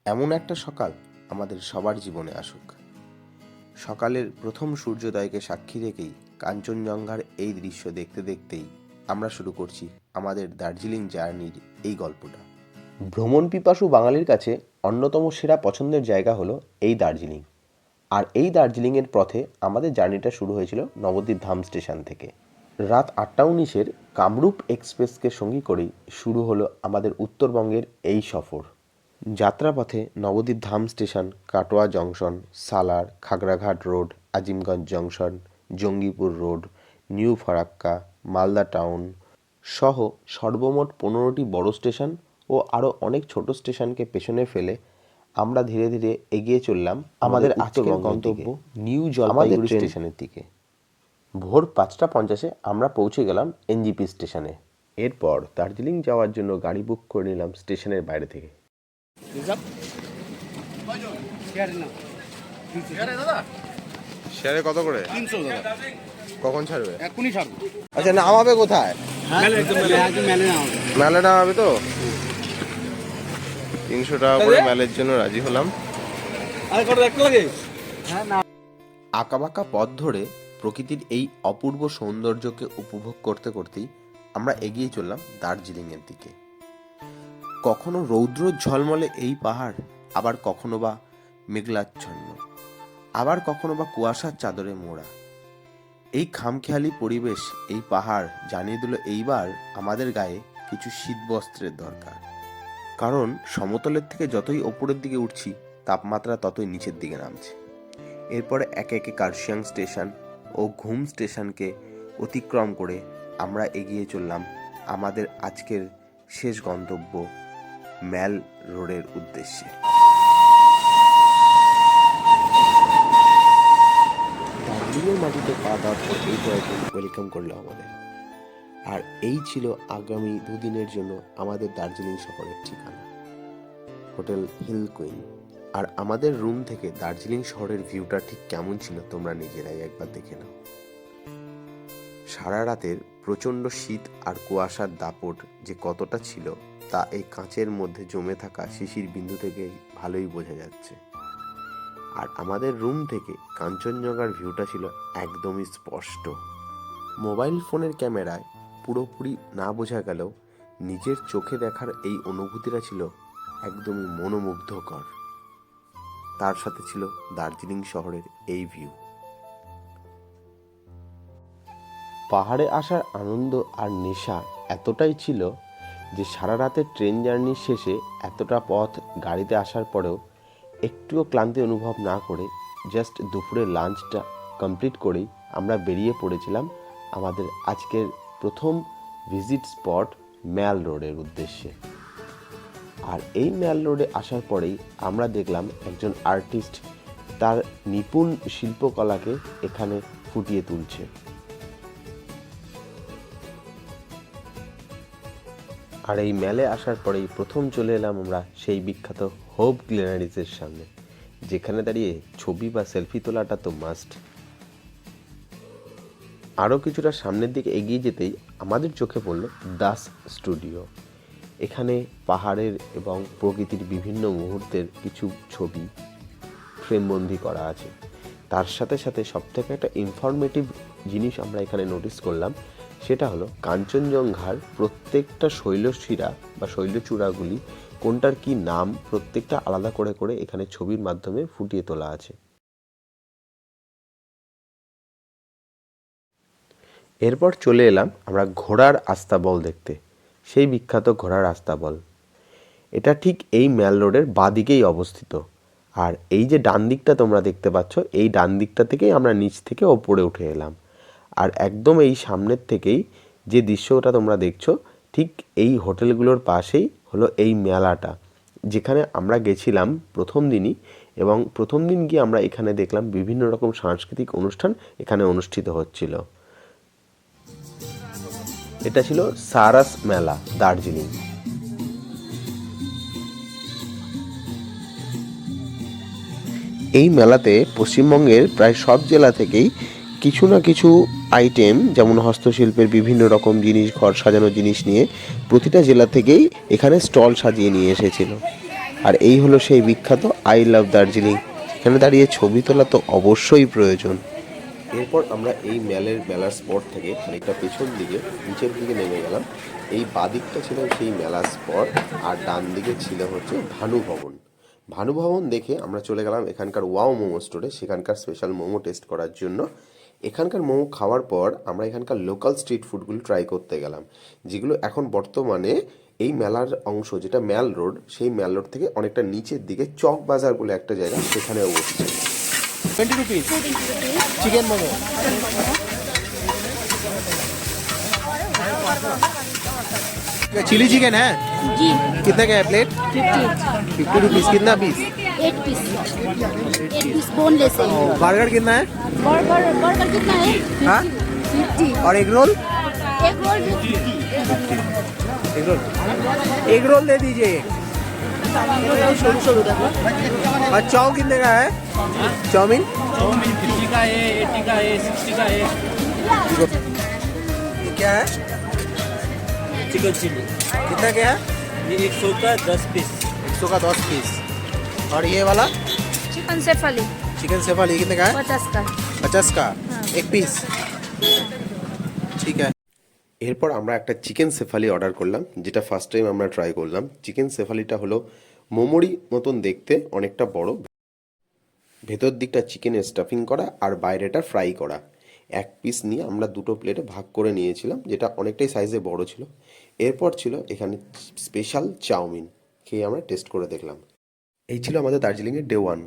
এমন একটা সকাল আমাদের সবার জীবনে আসুক। সকালের প্রথম সূর্যোদয়কে সাক্ষী রেখেই কাঞ্চনজঙ্ঘার এই দৃশ্য দেখতে দেখতেই আমরা শুরু করছি আমাদের দার্জিলিং জার্নির এই গল্পটা। ভ্রমণ পিপাসু বাঙালির কাছে অন্যতম সেরা পছন্দের জায়গা হলো এই দার্জিলিং। আর এই দার্জিলিংয়ের পথে আমাদের জার্নিটা শুরু হয়েছিল নবদ্বীপ ধাম স্টেশন থেকে। রাত 8:19 কামরূপ এক্সপ্রেসকে সঙ্গী করেই শুরু হলো আমাদের উত্তরবঙ্গের এই সফর। যাত্রাপথে Nabadwip Dham station, Katwa junction, Salar, Khagraghat road, Azimganj junction, Jangipur road, new Farakka, Malda town সহ সর্বমোট 15টি বড় স্টেশন ও আরও অনেক ছোট স্টেশনকে পেছনে ফেলে আমরা ধীরে ধীরে এগিয়ে চললাম আমাদের আজকের গন্তব্য নিউ জলপাইগুড়ি স্টেশনের দিকে। ভোর 5:50 আমরা পৌঁছে গেলাম এনজিপি স্টেশনে। এরপর দার্জিলিং যাওয়ার জন্য গাড়ি বুক করে নিলাম স্টেশনের বাইরে থেকে। শেয়ারে কত করে? 300 দাদা। কখন ছাড়বে? এখনই ছাড়বো। আচ্ছা, নামাবে কোথায়? মেলে নামাবে তো? 300 টাকা করে মেলের জন্য রাজি হলাম। আঁকাবাঁকা পথ ধরে প্রকৃতির এই অপূর্ব সৌন্দর্যকে উপভোগ করতে করতেই আমরা এগিয়ে চললাম দার্জিলিংয়ের দিকে। কখনো রৌদ্র ঝলমলে এই পাহাড়, আবার কখনো বা মেঘলাচ্ছন্ন, আবার কখনো বা কুয়াশার চাদরে মোড়া। এই খামখেয়ালি পরিবেশ, এই পাহাড় জানিয়ে দিল এইবার আমাদের গায়ে কিছু শীতবস্ত্রের দরকার। কারণ সমতলের থেকে যতই ওপরের দিকে উঠছি তাপমাত্রা ততই নিচের দিকে নামছে। এরপরে একে একে কার্শিয়াং স্টেশন ও ঘুম স্টেশনকে অতিক্রম করে আমরা এগিয়ে চললাম আমাদের আজকের শেষ গন্তব্য ম্যাল রোডের উদ্দেশ্যে। দার্জিলিংয়ের মাটিতে পা দেওয়ার পর এই কয়েকজন ওয়েলকাম করলো আমাদের। আর এই ছিল আগামী দুদিনের জন্য আমাদের দার্জিলিং শহরের ঠিকানা, হোটেল হিল কুইন। আর আমাদের রুম থেকে দার্জিলিং শহরের ভিউটা ঠিক কেমন ছিল তোমরা নিজেরাই একবার দেখে নাও। সারা রাতের প্রচণ্ড শীত আর কুয়াশার দাপট যে কতটা ছিল তা এই কাঁচের মধ্যে জমে থাকা শিশির বিন্দু থেকে ভালোই বোঝা যাচ্ছে। আর আমাদের রুম থেকে কাঞ্চনজঙ্ঘার ভিউটা ছিল একদমই স্পষ্ট। মোবাইল ফোনের ক্যামেরায় পুরোপুরি না বোঝা গেলেও নিজের চোখে দেখার এই অনুভূতিটা ছিল একদমই মনোমুগ্ধকর। তার সাথে ছিল দার্জিলিং শহরের এই ভিউ। পাহাড়ে আসার আনন্দ আর নেশা এতটাই ছিল যে সারা রাতের ট্রেন জার্নির শেষে এতটা পথ গাড়িতে আসার পরেও একটুও ক্লান্তি অনুভব না করে জাস্ট দুপুরের লাঞ্চটা কমপ্লিট করেই আমরা বেরিয়ে পড়েছিলাম আমাদের আজকের প্রথম ভিজিট স্পট ম্যাল রোডের উদ্দেশ্যে। আর এই ম্যাল রোডে আসার পরেই আমরা দেখলাম একজন আর্টিস্ট তার নিপুণ শিল্পকলাকে এখানে ফুটিয়ে তুলছে। আর এই ম্যালে আসার পরেই প্রথম চলে এলাম আমরা সেই বিখ্যাত হোপ গ্ল্যানারিজের সামনে, যেখানে দাঁড়িয়ে ছবি বা সেলফি তোলাটা তো মাস্ট। আরও কিছুটা সামনের দিকে এগিয়ে যেতেই আমাদের চোখে পড়ল দাস স্টুডিও। এখানে পাহাড়ের এবং প্রকৃতির বিভিন্ন মুহূর্তের কিছু ছবি ফ্রেমবন্দি করা আছে। তার সাথে সাথে সবথেকে একটা ইনফরমেটিভ জিনিস আমরা এখানে নোটিস করলাম, সেটা হলো কাঞ্চনজঙ্ঘার প্রত্যেকটা শৈলশিরা বা শৈলচূড়াগুলি কোনটার কি নাম প্রত্যেকটা আলাদা করে করে এখানে ছবির মাধ্যমে ফুটিয়ে তোলা আছে। এরপর চলে এলাম আমরা ঘোড়ার আস্তাবল দেখতে, সেই বিখ্যাত ঘোড়ার আস্তাবল। এটা ঠিক এই ম্যাল রোডের বাঁদিকেই অবস্থিত। আর এই যে ডান দিকটা তোমরা দেখতে পাচ্ছ, এই ডান দিকটা থেকেই আমরা নিচ থেকে ওপরে উঠে এলাম। আর একদম এই সামনের থেকেই যে দৃশ্যটা তোমরা দেখছো, ঠিক এই হোটেলগুলোর পাশেই হলো এই মেলাটা, যেখানে আমরা গেছিলাম প্রথম দিনই। এবং প্রথম দিন গিয়ে আমরা এখানে দেখলাম বিভিন্ন রকম সাংস্কৃতিক অনুষ্ঠান এখানে অনুষ্ঠিত হচ্ছিল। এটা ছিল সারাস মেলা দার্জিলিং। এই মেলাতে পশ্চিমবঙ্গের প্রায় সব জেলা থেকেই কিছু না কিছু আইটেম, যেমন হস্তশিল্পের বিভিন্ন রকম জিনিস, ঘর সাজানোর জিনিস নিয়ে প্রতিটা জেলা থেকেই এখানে স্টল সাজিয়ে নিয়ে এসেছিল। আর এই হলো সেই বিখ্যাত আই লাভ দার্জিলিং। এখানে দাঁড়িয়ে ছবি তোলা তো অবশ্যই প্রয়োজন। এরপর আমরা এই মেলার স্পট থেকে খানিকটা পেছন দিকে নিচের দিকে নেমে গেলাম। এই বাদিকটা ছিল সেই মেলার স্পট, আর ডান দিকে ছিল হচ্ছে ভানু ভবন। ভানু ভবন দেখে আমরা চলে গেলাম এখানকার ওয়াও মোমো স্টোরে, সেখানকার স্পেশাল মোমো টেস্ট করার জন্য। এখানকার মোমো খাওয়ার পর আমরা এখানকার লোকাল স্ট্রিট ফুডগুলো ট্রাই করতে গেলাম, যেগুলো এখন বর্তমানে এই মেলার অংশ যেটা ম্যাল রোড, সেই ম্যাল রোড থেকে অনেকটা নিচের দিকে চক বাজার বলে একটা জায়গা, সেখানে অবস্থিত। 20 rupees chicken momo. Chilli chicken है जी कितने का है प्लेट? 50 रुपीज। कितना पीस? 8 पीस 8 पीस बोनलेस है। बर्गर कितना है? बर्गर कितना है? हाँ 50। और एग रोल? एक roll egg roll egg roll दे दीजिए। शुरू देखो। और चाउ कितने का है? चाउमीन 50 का है, 80 का है, 60 का है। ये क्या है? चिकन चिली कितना क्या है? ये 100 का 10 पीस। 100 का 10 पीस। और ये वाला चिकन सेफाली चिकन सेफाली कितने का है? 50 का। 50 का एक पीस। ठीक है। এরপর আমরা একটা চিকেন সেফালি অর্ডার করলাম, যেটা ফার্স্ট টাইম আমরা ট্রাই করলাম। চিকেন সেফালিটা হলো মোমোরি মতন দেখতে, অনেকটা বড়, ভেতর দিকটা চিকেনের স্টাফিং করা আর বাইরেটা ফ্রাই করা। এক পিস নিয়ে আমরা দুটো প্লেটে ভাগ করে নিয়েছিলাম, যেটা অনেকটাই সাইজে বড় ছিল। এরপর ছিল এখানে স্পেশাল চাউমিন, খেয়ে আমরা টেস্ট করে দেখলাম। এই ছিল আমাদের দার্জিলিংয়ের ডে 1।